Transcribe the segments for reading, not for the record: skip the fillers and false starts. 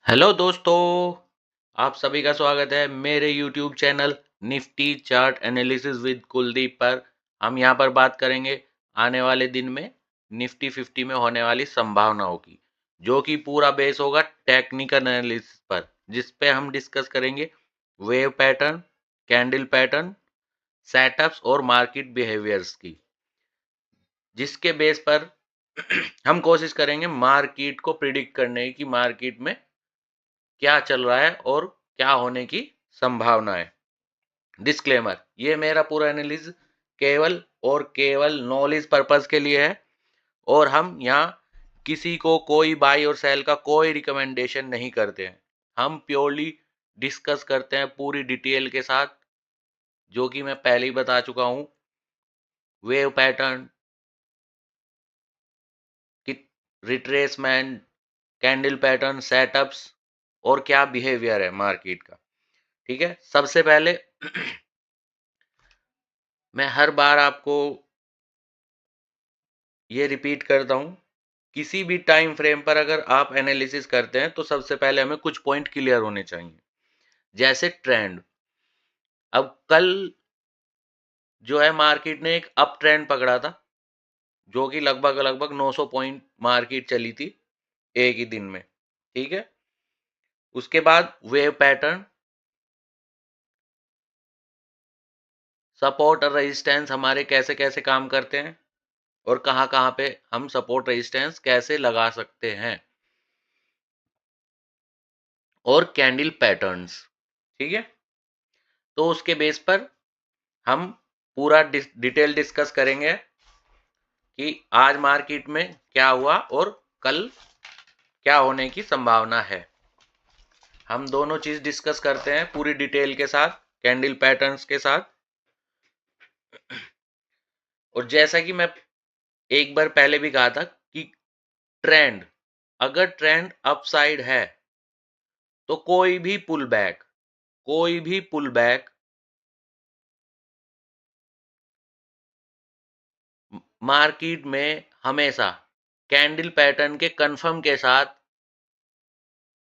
Hello दोस्तों, आप सभी का स्वागत है मेरे YouTube channel Nifty chart analysis with Kuldeep पर। हम यहाँ पर बात करेंगे आने वाले दिन में निफ्टी 50 में होने वाली संभावनाओं की, जो कि पूरा बेस होगा टेक्निकल एनालिसिस पर, जिस पे हम डिस्कस करेंगे wave pattern, candle pattern, setups और मार्केट बिहेवियर्स की, जिसके बेस पर हम कोशिश करेंगे मार्केट को प्रिडिक्ट करने की, मार्केट में क्या चल रहा है और क्या होने की संभावना है। डिस्क्लेमर, ये मेरा पूरा एनालिसिस केवल और केवल नॉलेज पर्पस के लिए है और हम यहाँ किसी को कोई बाई और सेल का कोई रिकमेंडेशन नहीं करते हैं। हम प्योरली डिस्कस करते हैं पूरी डिटेल के साथ, जो कि मैं पहले ही बता चुका हूँ। वेव पैटर्न की रिट्रेसमेंट, कैंडल पैटर्न, सेटअप्स और क्या बिहेवियर है मार्केट का। ठीक है, सबसे पहले मैं हर बार आपको ये रिपीट करता हूं, किसी भी टाइम फ्रेम पर अगर आप एनालिसिस करते हैं तो सबसे पहले हमें कुछ पॉइंट क्लियर होने चाहिए। जैसे ट्रेंड, अब कल जो है मार्केट ने एक अप ट्रेंड पकड़ा था, जो कि लगभग लगभग 900 पॉइंट मार्केट चली थी एक ही दिन में। ठीक है, उसके बाद वेव पैटर्न, सपोर्ट और रेजिस्टेंस हमारे कैसे कैसे काम करते हैं और कहां कहां पे हम सपोर्ट रेजिस्टेंस कैसे लगा सकते हैं, और कैंडल पैटर्न्स। ठीक है, तो उसके बेस पर हम पूरा डिटेल डिस्कस करेंगे कि आज मार्केट में क्या हुआ और कल क्या होने की संभावना है। हम दोनों चीज डिस्कस करते हैं पूरी डिटेल के साथ, कैंडल पैटर्न्स के साथ। और जैसा कि मैं एक बार पहले भी कहा था कि ट्रेंड, अगर ट्रेंड अपसाइड है तो कोई भी पुल बैक मार्केट में हमेशा कैंडल पैटर्न के कंफर्म के साथ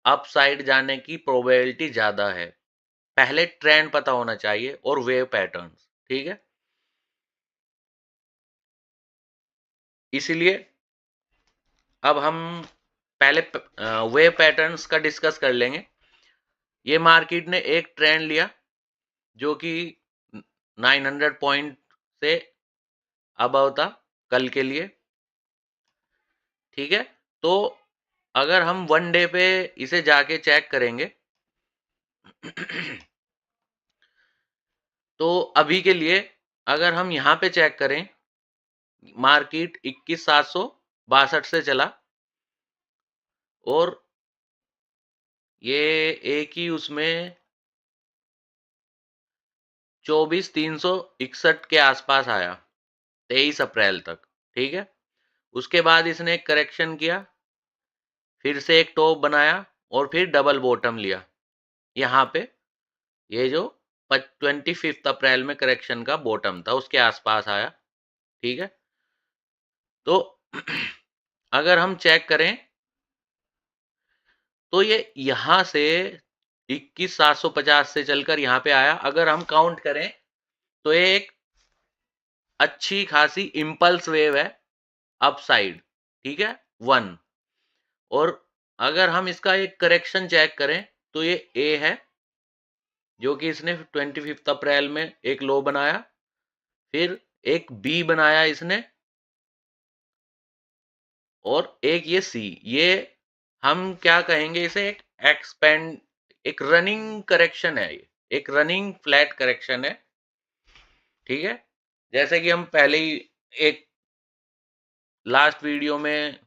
अपसाइड जाने की प्रोबेबिलिटी ज्यादा है। पहले ट्रेंड पता होना चाहिए और वेव पैटर्न्स। ठीक है, इसलिए अब हम पहले वेव पैटर्न्स का डिस्कस कर लेंगे। ये मार्केट ने एक ट्रेंड लिया जो कि 900 पॉइंट से अबव था कल के लिए। ठीक है, तो अगर हम वन डे पे इसे जाके चेक करेंगे तो अभी के लिए अगर हम यहां पे चेक करें, मार्केट 21,762 से चला और ये एक ही उसमें 24,361 के आसपास आया 23 अप्रैल तक। ठीक है, उसके बाद इसने एक करेक्शन किया, फिर से एक टॉप बनाया और फिर डबल बॉटम लिया यहाँ पे। ये जो 25 अप्रैल में करेक्शन का बॉटम था उसके आसपास आया। ठीक है, तो अगर हम चेक करें तो ये यहां से 21,750 से चलकर यहाँ पे आया। अगर हम काउंट करें तो ये एक अच्छी खासी इंपल्स वेव है अपसाइड। ठीक है, वन। और अगर हम इसका एक करेक्शन चेक करें तो ये ए है, जो कि इसने 25 अप्रैल में एक लो बनाया, फिर एक बी बनाया इसने, और एक ये सी। ये हम क्या कहेंगे इसे, एक एक्सपेंड, एक रनिंग करेक्शन है, ये एक रनिंग फ्लैट करेक्शन है। ठीक है, जैसे कि हम पहले ही एक लास्ट वीडियो में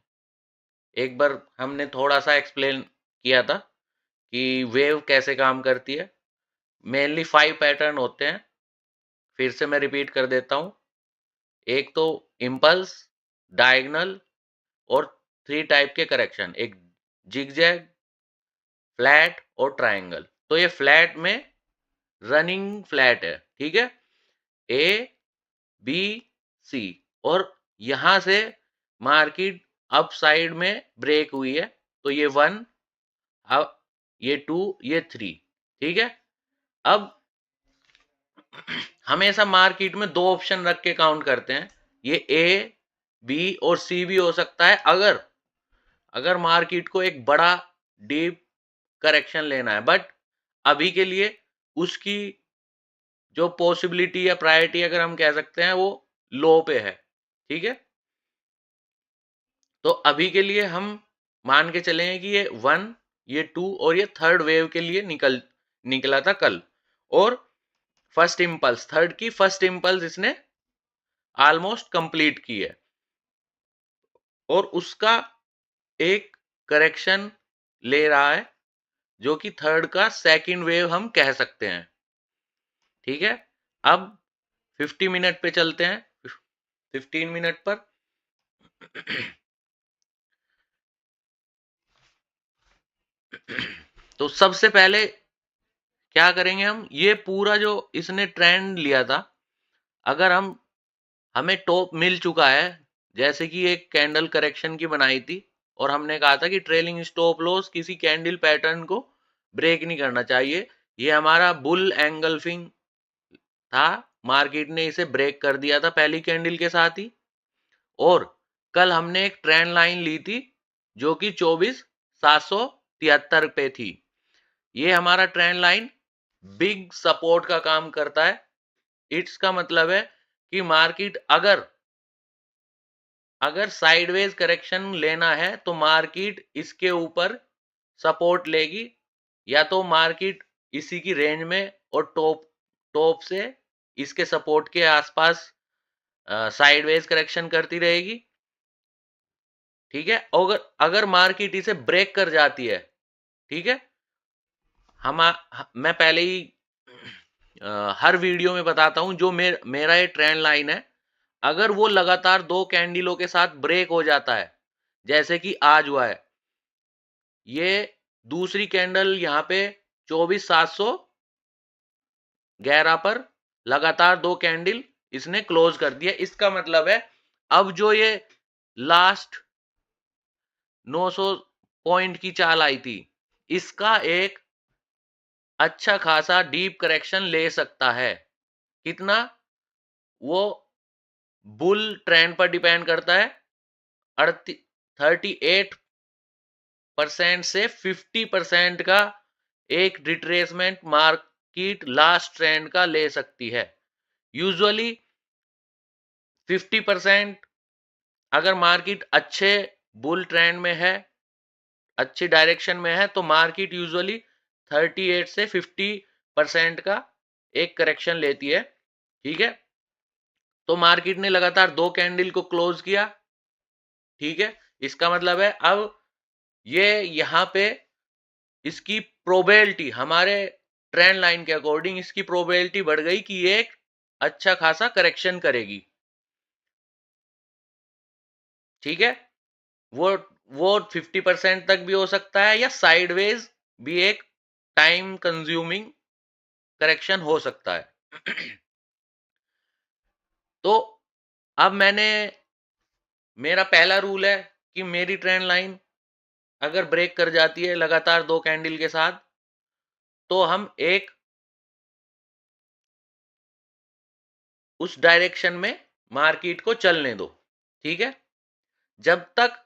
एक बार हमने थोड़ा सा एक्सप्लेन किया था कि वेव कैसे काम करती है। मेनली 5 पैटर्न होते हैं, फिर से मैं रिपीट कर देता हूं। एक तो इम्पल्स, डायगोनल और 3 टाइप के करेक्शन, एक जिगजैग, फ्लैट और ट्रायंगल। तो ये फ्लैट में रनिंग फ्लैट है। ठीक है, ए बी सी, और यहां से मार्केट अप साइड में ब्रेक हुई है, तो ये वन, ये 2, ये 3, ठीक है। अब हमेशा मार्केट में 2 ऑप्शन रख के काउंट करते हैं, ये ए, बी और सी भी हो सकता है अगर मार्केट को एक बड़ा डीप करेक्शन लेना है, बट अभी के लिए उसकी जो पॉसिबिलिटी या प्रायोरिटी अगर हम कह सकते हैं वो लो पे है, ठीक है। तो अभी के लिए हम मान के चलेंगे कि ये 1, ये 2 और ये थर्ड वेव के लिए निकला था कल, और थर्ड की फर्स्ट इंपल्स इसने ऑलमोस्ट कंप्लीट की है, और उसका एक करेक्शन ले रहा है जो कि थर्ड का सेकंड वेव हम कह सकते हैं, ठीक है। अब 50 मिनट पे चलते हैं, 15 मिनट पर। तो सबसे पहले क्या करेंगे हम, ये पूरा जो इसने ट्रेंड लिया था, अगर हमें टॉप मिल चुका है, जैसे कि एक कैंडल करेक्शन की बनाई थी और हमने कहा था कि ट्रेलिंग स्टॉप लॉस किसी कैंडल पैटर्न को ब्रेक नहीं करना चाहिए, ये हमारा बुल एंगल्फिंग था, मार्केट ने इसे ब्रेक कर दिया था पहली कैंडल के साथ ही। और कल हमने एक ट्रेंड लाइन ली थी जो कि 24,773 पे थी, ये हमारा ट्रेंड लाइन बिग सपोर्ट का काम करता है। इसका मतलब है कि मार्केट अगर साइडवेज करेक्शन लेना है तो मार्केट इसके ऊपर सपोर्ट लेगी, या तो मार्केट इसी की रेंज में और टॉप से इसके सपोर्ट के आसपास साइडवेज करेक्शन करती रहेगी, ठीक है। अगर मार्केट इसे ब्रेक कर जाती है, ठीक है, मैं पहले ही हर वीडियो में बताता हूं, जो मेरा ये ट्रेंड लाइन है, अगर वो लगातार 2 कैंडलों के साथ ब्रेक हो जाता है, जैसे कि आज हुआ है, ये दूसरी कैंडल यहाँ पे 24,711 पर लगातार 2 कैंडल इसने क्लोज कर दिया, इसका मतलब है अब जो ये लास्ट 900 पॉइंट की चाल आई थी, इसका एक अच्छा खासा डीप करेक्शन ले सकता है। कितना? वो बुल ट्रेंड पर डिपेंड करता है, 38% से 50% का एक रिट्रेसमेंट मार्केट लास्ट ट्रेंड का ले सकती है। यूजुअली 50% अगर मार्केट अच्छे बुल ट्रेंड में है, अच्छी डायरेक्शन में है, तो मार्केट यूजुअली 38 से 50% का एक करेक्शन लेती है, ठीक है। तो मार्केट ने लगातार 2 कैंडल को क्लोज किया, ठीक है। इसका मतलब है अब ये यहां पे इसकी प्रोबेबिलिटी हमारे ट्रेंड लाइन के अकॉर्डिंग इसकी प्रोबेबिलिटी बढ़ गई कि ये एक अच्छा खासा करेक्शन करेगी, ठीक है। वो 50% तक भी हो सकता है, या साइडवेज भी एक टाइम कंज्यूमिंग करेक्शन हो सकता है। तो अब मेरा पहला रूल है कि मेरी ट्रेंड लाइन अगर ब्रेक कर जाती है लगातार 2 कैंडल के साथ, तो हम एक उस डायरेक्शन में मार्केट को चलने दो, ठीक है। जब तक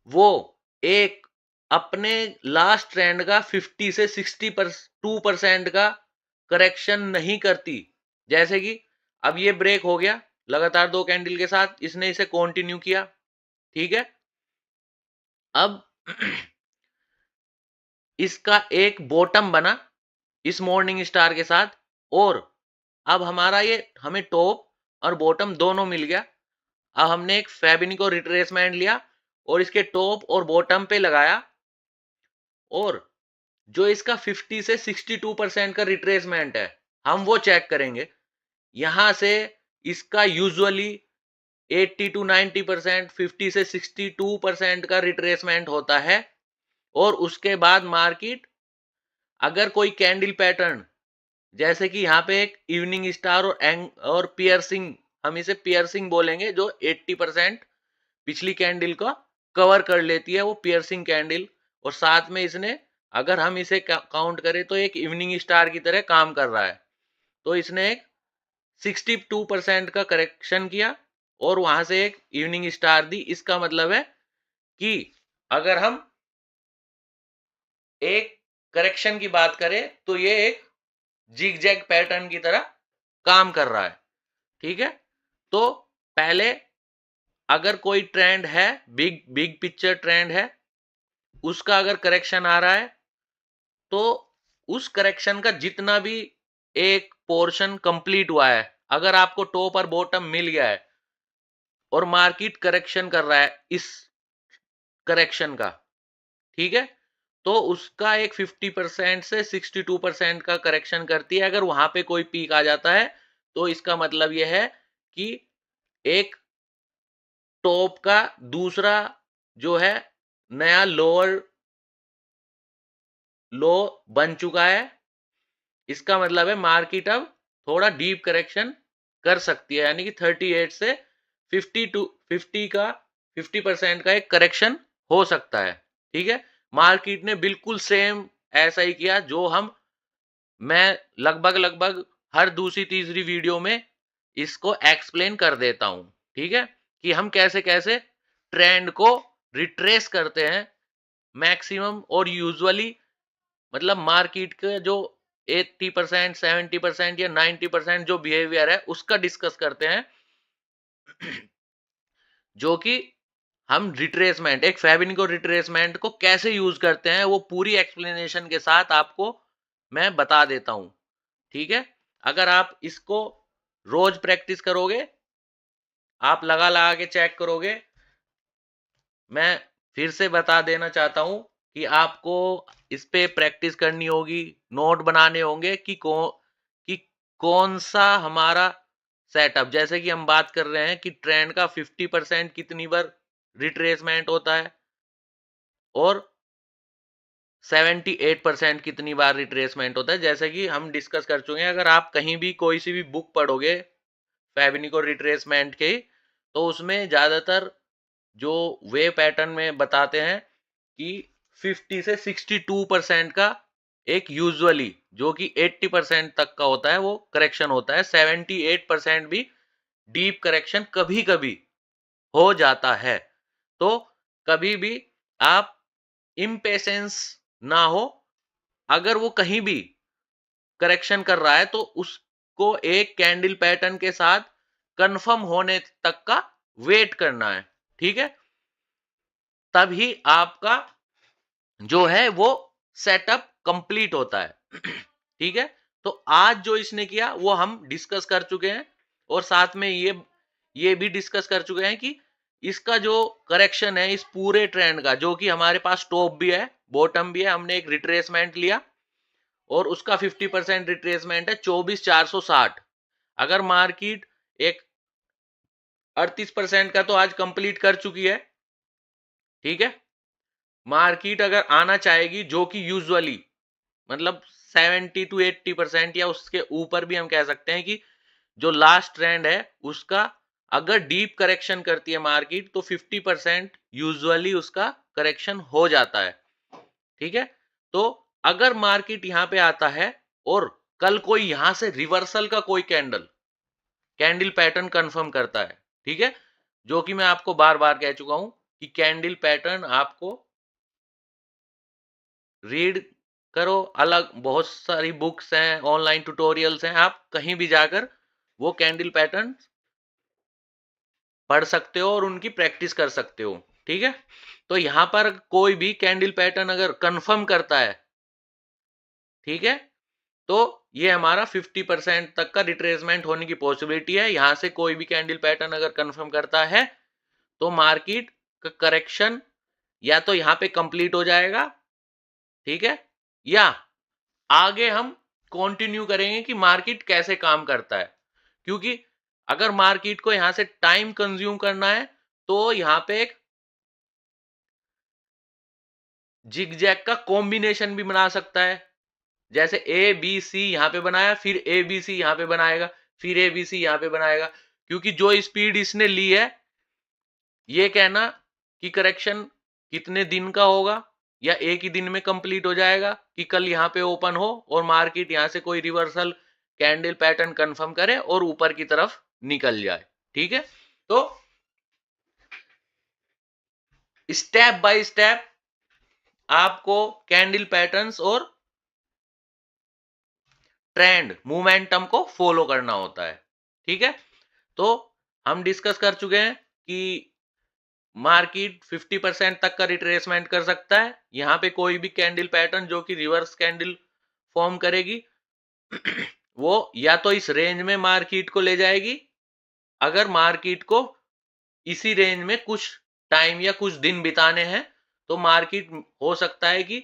वो एक अपने लास्ट ट्रेंड का 50 से 62% का करेक्शन नहीं करती, जैसे कि अब ये ब्रेक हो गया लगातार 2 कैंडल के साथ, इसने इसे कंटिन्यू किया, ठीक है। अब इसका एक बॉटम बना इस मॉर्निंग स्टार के साथ, और अब हमें टॉप और बॉटम दोनों मिल गया। अब हमने एक फेबिनिको रिट्रेसमेंट लिया और इसके टॉप और बॉटम पे लगाया, और जो इसका 50 से 62% का रिट्रेसमेंट है, हम वो चेक करेंगे। यहां से इसका यूजुअली 80 टू 90%, 50 से 62% का रिट्रेसमेंट होता है, और उसके बाद मार्केट अगर कोई कैंडल पैटर्न, जैसे कि यहाँ पे एक इवनिंग स्टार और पियर्सिंग, हम इसे पियर्सिंग बोलेंगे, जो 80% पिछली कैंडल को कवर कर लेती है, वो पियर्सिंग कैंडल, और साथ में इसने अगर हम इसे काउंट करें तो एक इवनिंग स्टार की तरह काम कर रहा है। तो इसने एक 62% का करेक्शन किया और वहां से एक इवनिंग स्टार दी। इसका मतलब है कि अगर हम एक करेक्शन की बात करें तो ये एक जिग-जैग पैटर्न की तरह काम कर रहा है। ठीक है, तो पहले अगर कोई ट्रेंड है, बिग बिग पिक्चर ट्रेंड है, उसका अगर करेक्शन आ रहा है तो उस करेक्शन का जितना भी एक पोर्शन कंप्लीट हुआ है, अगर आपको टॉप और बॉटम मिल गया है और मार्केट करेक्शन कर रहा है इस करेक्शन का, ठीक है, तो उसका एक 50% से 62% का करेक्शन करती है। अगर वहां पे कोई पीक आ जाता है तो इसका मतलब यह है कि एक टॉप का दूसरा जो है नया लोअर लो बन चुका है। इसका मतलब है मार्केट अब थोड़ा डीप करेक्शन कर सकती है, यानी कि 38 से 50 का 50% का एक करेक्शन हो सकता है। ठीक है, मार्केट ने बिल्कुल सेम ऐसा ही किया जो मैं लगभग हर दूसरी तीसरी वीडियो में इसको एक्सप्लेन कर देता हूं। ठीक है, कि हम कैसे कैसे ट्रेंड को रिट्रेस करते हैं मैक्सिमम और यूजुअली, मतलब मार्केट के जो 80% 70% या 90% जो बिहेवियर है उसका डिस्कस करते हैं। जो कि हम रिट्रेसमेंट, एक फैबिनिको रिट्रेसमेंट को कैसे यूज करते हैं वो पूरी एक्सप्लेनेशन के साथ आपको मैं बता देता हूं। ठीक है, अगर आप इसको रोज प्रैक्टिस करोगे, आप लगा लगा के चेक करोगे, मैं फिर से बता देना चाहता हूं कि आपको इस पे प्रैक्टिस करनी होगी, नोट बनाने होंगे कि कौन सा हमारा सेटअप, जैसे कि हम बात कर रहे हैं कि ट्रेंड का 50% कितनी बार रिट्रेसमेंट होता है और 78% कितनी बार रिट्रेसमेंट होता है। जैसे कि हम डिस्कस कर चुके हैं, अगर आप कहीं भी कोई सी भी बुक पढ़ोगे फैबिनिको रिट्रेसमेंट के, तो उसमें ज्यादातर जो वे पैटर्न में बताते हैं कि 50 से 62% का एक यूजुअली, जो कि 80% तक का होता है, वो करेक्शन होता है। 78% भी डीप करेक्शन कभी कभी हो जाता है। तो कभी भी आप इम्पेशेंस ना हो, अगर वो कहीं भी करेक्शन कर रहा है तो उसको एक कैंडल पैटर्न के साथ कंफर्म होने तक का वेट करना है। ठीक है, तभी आपका जो है वो सेटअप कंप्लीट होता है। ठीक है, तो आज जो इसने किया वो हम डिस्कस कर चुके हैं और साथ में ये भी डिस्कस कर चुके हैं कि इसका जो करेक्शन है इस पूरे ट्रेंड का, जो कि हमारे पास टॉप भी है बॉटम भी है, हमने एक रिट्रेसमेंट लिया और उसका 50% रिट्रेसमेंट है 24,460। अगर मार्केट एक 38% का तो आज कंप्लीट कर चुकी है। ठीक है, मार्केट अगर आना चाहेगी, जो कि यूजुअली मतलब 70 टू 80% या उसके ऊपर भी हम कह सकते हैं कि जो लास्ट ट्रेंड है उसका अगर डीप करेक्शन करती है मार्केट तो 50% यूजुअली उसका करेक्शन हो जाता है। ठीक है, तो अगर मार्केट यहां पे आता है और कल कोई यहां से रिवर्सल का कोई कैंडल पैटर्न कंफर्म करता है, ठीक है, जो कि मैं आपको बार बार कह चुका हूं कि कैंडल पैटर्न आपको रीड करो, अलग बहुत सारी बुक्स हैं, ऑनलाइन ट्यूटोरियल्स हैं, आप कहीं भी जाकर वो कैंडल पैटर्न पढ़ सकते हो और उनकी प्रैक्टिस कर सकते हो। ठीक है, तो यहां पर कोई भी कैंडल पैटर्न अगर कंफर्म करता है, ठीक है, तो ये हमारा 50% तक का रिट्रेसमेंट होने की पॉसिबिलिटी है। यहां से कोई भी कैंडल पैटर्न अगर कंफर्म करता है तो मार्केट का करेक्शन या तो यहां पे कंप्लीट हो जाएगा, ठीक है, या आगे हम कंटिन्यू करेंगे कि मार्केट कैसे काम करता है। क्योंकि अगर मार्केट को यहां से टाइम कंज्यूम करना है तो यहां पे एक जिग जैग का कॉम्बिनेशन भी बना सकता है। जैसे ए बी सी यहां पे बनाया, फिर ए बी सी यहां पे बनाएगा, फिर ए बी सी यहां पे बनाएगा। क्योंकि जो स्पीड इसने ली है, ये कहना कि करेक्शन कितने दिन का होगा या एक ही दिन में कंप्लीट हो जाएगा कि कल यहाँ पे ओपन हो और मार्केट यहाँ से कोई रिवर्सल कैंडल पैटर्न कंफर्म करे और ऊपर की तरफ निकल जाए। ठीक है, तो स्टेप बाय स्टेप आपको कैंडल पैटर्न्स और ट्रेंड मोमेंटम को फॉलो करना होता है। ठीक है, तो हम डिस्कस कर चुके हैं कि मार्केट 50% तक का रिट्रेसमेंट कर सकता है। यहां पे कोई भी कैंडल पैटर्न जो कि रिवर्स कैंडल फॉर्म करेगी वो या तो इस रेंज में मार्केट को ले जाएगी, अगर मार्केट को इसी रेंज में कुछ टाइम या कुछ दिन बिताने हैं तो मार्केट हो सकता है कि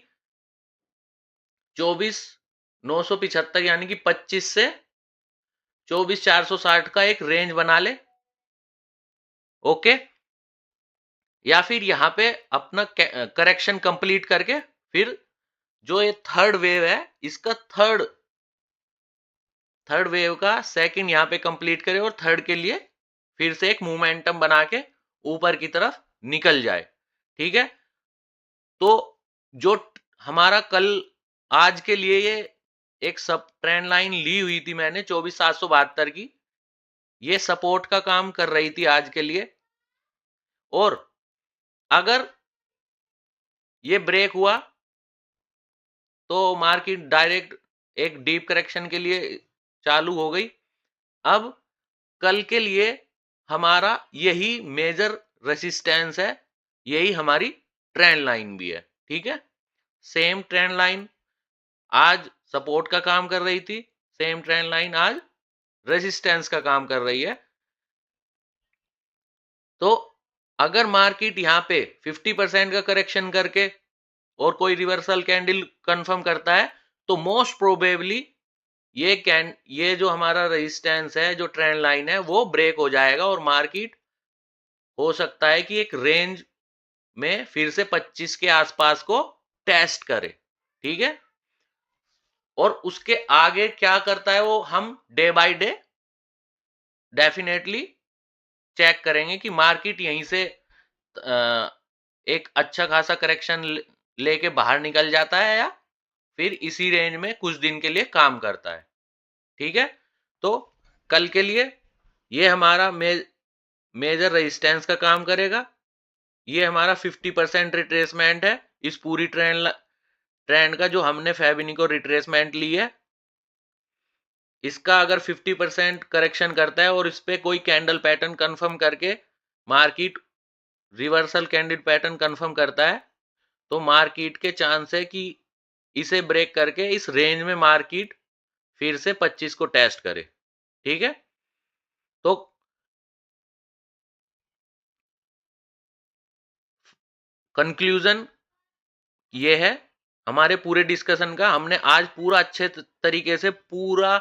24,975 यानी कि 25 से 24,460 का एक रेंज बना ले। ओके, या फिर यहां पे अपना करेक्शन कंप्लीट करके फिर जो ये थर्ड वेव है इसका थर्ड वेव का सेकंड यहां पे कंप्लीट करे और थर्ड के लिए फिर से एक मोमेंटम बना के ऊपर की तरफ निकल जाए। ठीक है, तो जो हमारा कल आज के लिए ये एक सब ट्रेंड लाइन ली हुई थी मैंने 24,772 की, ये सपोर्ट का काम कर रही थी आज के लिए, और अगर ये ब्रेक हुआ तो मार्केट डायरेक्ट एक डीप करेक्शन के लिए चालू हो गई। अब कल के लिए हमारा यही मेजर रेसिस्टेंस है, यही हमारी ट्रेंड लाइन भी है। ठीक है, सेम ट्रेंड लाइन आज सपोर्ट का काम कर रही थी, सेम ट्रेंड लाइन आज रेसिस्टेंस का काम कर रही है। तो अगर मार्केट यहां पे 50% का करेक्शन करके और कोई रिवर्सल कैंडल कंफर्म करता है तो मोस्ट प्रोबेबली ये जो हमारा रेजिस्टेंस है, जो ट्रेंड लाइन है, वो ब्रेक हो जाएगा और मार्केट हो सकता है कि एक रेंज में फिर से 25 के आसपास को टेस्ट करे। ठीक है, और उसके आगे क्या करता है वो हम day by day definitely check करेंगे कि मार्केट यहीं से एक अच्छा खासा करेक्शन लेके बाहर निकल जाता है या फिर इसी रेंज में कुछ दिन के लिए काम करता है। ठीक है, तो कल के लिए ये हमारा मेजर रेजिस्टेंस का काम करेगा। ये हमारा 50% रिट्रेसमेंट है इस पूरी ट्रेंड का जो हमने फेबिनिको रिट्रेसमेंट ली है। इसका अगर 50% करेक्शन करता है और इस पे कोई कैंडल पैटर्न कंफर्म करके market reversal candle pattern confirm करता है तो मार्केट के चांस है कि इसे ब्रेक करके इस रेंज में मार्केट फिर से 25 को टेस्ट करे। ठीक है, तो कंक्लूजन ये है हमारे पूरे डिस्कशन का। हमने आज पूरा अच्छे तरीके से पूरा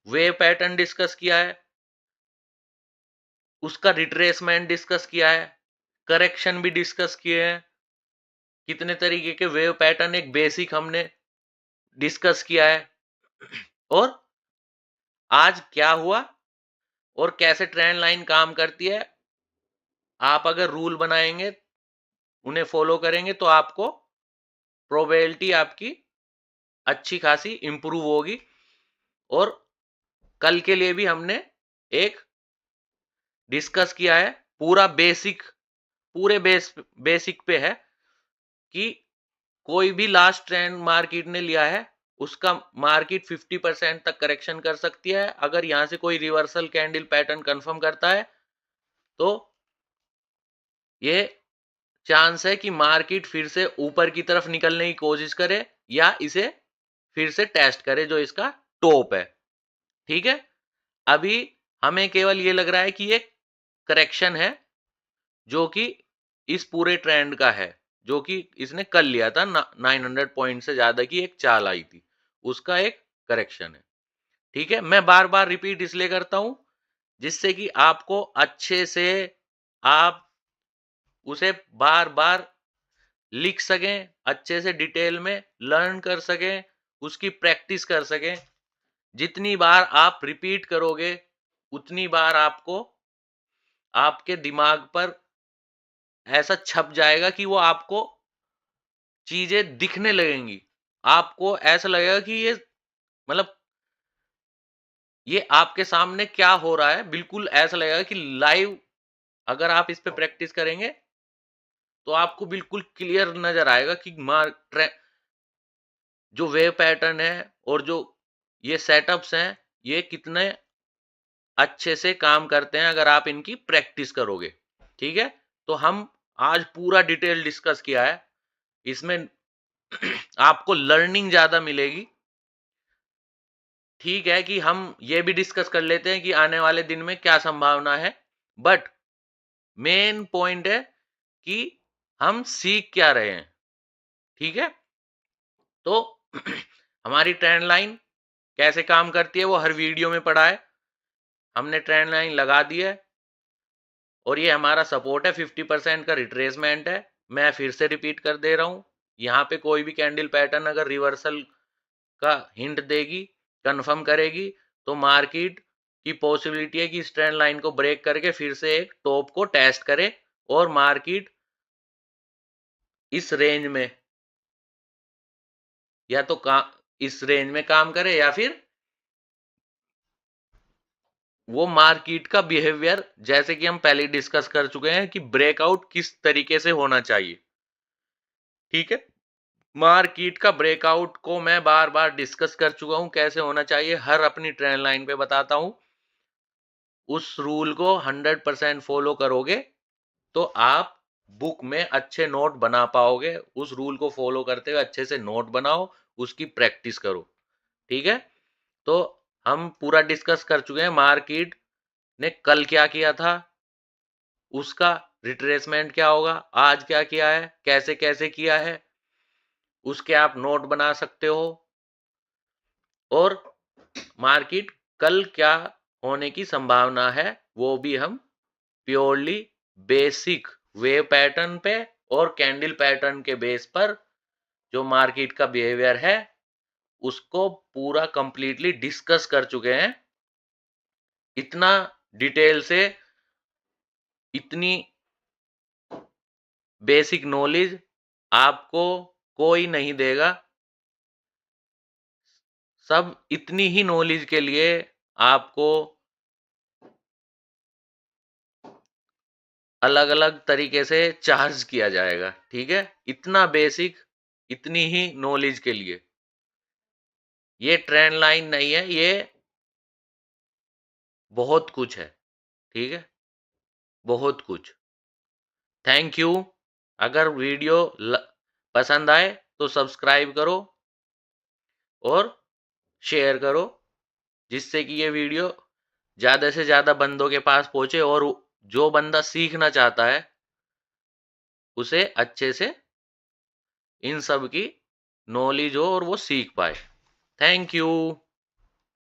वेव पैटर्न डिस्कस किया है, उसका रिट्रेसमेंट डिस्कस किया है, करेक्शन भी डिस्कस किए हैं, कितने तरीके के वेव पैटर्न एक बेसिक हमने डिस्कस किया है, और आज क्या हुआ और कैसे ट्रेंड लाइन काम करती है। आप अगर रूल बनाएंगे, उन्हें फॉलो करेंगे तो आपको प्रोबेबिलिटी आपकी अच्छी खासी इंप्रूव होगी। और कल के लिए भी हमने एक डिस्कस किया है पूरा बेसिक, पूरे बेसिक पे है कि कोई भी लास्ट ट्रेंड मार्केट ने लिया है उसका मार्केट 50% तक करेक्शन कर सकती है। अगर यहां से कोई रिवर्सल कैंडल पैटर्न कंफर्म करता है तो ये चांस है कि मार्केट फिर से ऊपर की तरफ निकलने की कोशिश करे या इसे फिर से टेस्ट करे जो इसका टॉप है। ठीक है, अभी हमें केवल ये लग रहा है कि ये करेक्शन है जो कि इस पूरे ट्रेंड का है, जो कि इसने कल लिया था 900 पॉइंट से ज्यादा की एक चाल आई थी, उसका एक करेक्शन है। ठीक है, मैं बार बार रिपीट इसलिए करता हूं जिससे कि आपको अच्छे से आप उसे बार बार लिख सकें, अच्छे से डिटेल में लर्न कर सकें, उसकी प्रैक्टिस कर सकें। जितनी बार आप रिपीट करोगे उतनी बार आपको आपके दिमाग पर ऐसा छप जाएगा कि वो आपको चीजें दिखने लगेंगी। आपको ऐसा लगेगा कि ये मतलब ये आपके सामने क्या हो रहा है, बिल्कुल ऐसा लगेगा कि लाइव अगर आप इस पे प्रैक्टिस करेंगे, तो आपको बिल्कुल क्लियर नज़र आएगा कि जो वेव पैटर्न है और जो ये सेटअप्स हैं, ये कितने अच्छे से काम करते हैं अगर आप इनकी प्रैक्टिस करोगे, ठीक है? तो हम आज पूरा डिटेल डिस्कस किया है। इसमें आपको लर्निंग ज़्यादा मिलेगी। ठीक है कि हम ये भी डिस्कस कर लेते हैं कि आने वाले दिन में क्या संभावना है, बट मेन पॉइंट है कि हम सीख क्या रहे हैं, ठीक है? तो हमारी ट्रेंड लाइन कैसे काम करती है वो हर वीडियो में पढ़ा है। हमने ट्रेंड लाइन लगा दी है और ये हमारा सपोर्ट है, 50% का रिट्रेसमेंट है। मैं फिर से रिपीट कर दे रहा हूँ, यहाँ पे कोई भी कैंडल पैटर्न अगर रिवर्सल का हिंट देगी, कंफर्म करेगी, तो मार्केट की पॉसिबिलिटी है कि इस ट्रेंड लाइन को ब्रेक करके फिर से एक टॉप को टेस्ट करे और मार्केट इस रेंज में या तो इस रेंज में काम करे या फिर वो मार्केट का बिहेवियर, जैसे कि हम पहले डिस्कस कर चुके हैं कि ब्रेकआउट किस तरीके से होना चाहिए, ठीक है? मार्केट का ब्रेकआउट को मैं बार बार डिस्कस कर चुका हूं, कैसे होना चाहिए हर अपनी ट्रेंड लाइन पे बताता हूं। उस रूल को 100% फॉलो करोगे तो आप बुक में अच्छे नोट बना पाओगे। उस रूल को फॉलो करते हुए अच्छे से नोट बनाओ, उसकी प्रैक्टिस करो, ठीक है? तो हम पूरा डिस्कस कर चुके हैं मार्केट ने कल क्या किया था, उसका रिट्रेसमेंट क्या होगा, आज क्या किया है, कैसे कैसे किया है, उसके आप नोट बना सकते हो। और मार्केट कल क्या होने की संभावना है वो भी हम प्योरली बेसिक वेव पैटर्न पे और कैंडल पैटर्न के बेस पर जो मार्केट का बिहेवियर है उसको पूरा कंप्लीटली डिस्कस कर चुके हैं। इतना डिटेल से, इतनी बेसिक नॉलेज आपको कोई नहीं देगा। सब इतनी ही नॉलेज के लिए आपको अलग अलग तरीके से चार्ज किया जाएगा, ठीक है? इतना बेसिक, इतनी ही नॉलेज के लिए। ये ट्रेंड लाइन नहीं है, ये बहुत कुछ है, ठीक है? बहुत कुछ। Thank you. अगर वीडियो पसंद आए तो सब्सक्राइब करो और शेयर करो, जिससे कि ये वीडियो ज़्यादा से ज़्यादा बंदों के पास पहुंचे और जो बंदा सीखना चाहता है उसे अच्छे से इन सब की नॉलेज हो और वो सीख पाए। Thank you.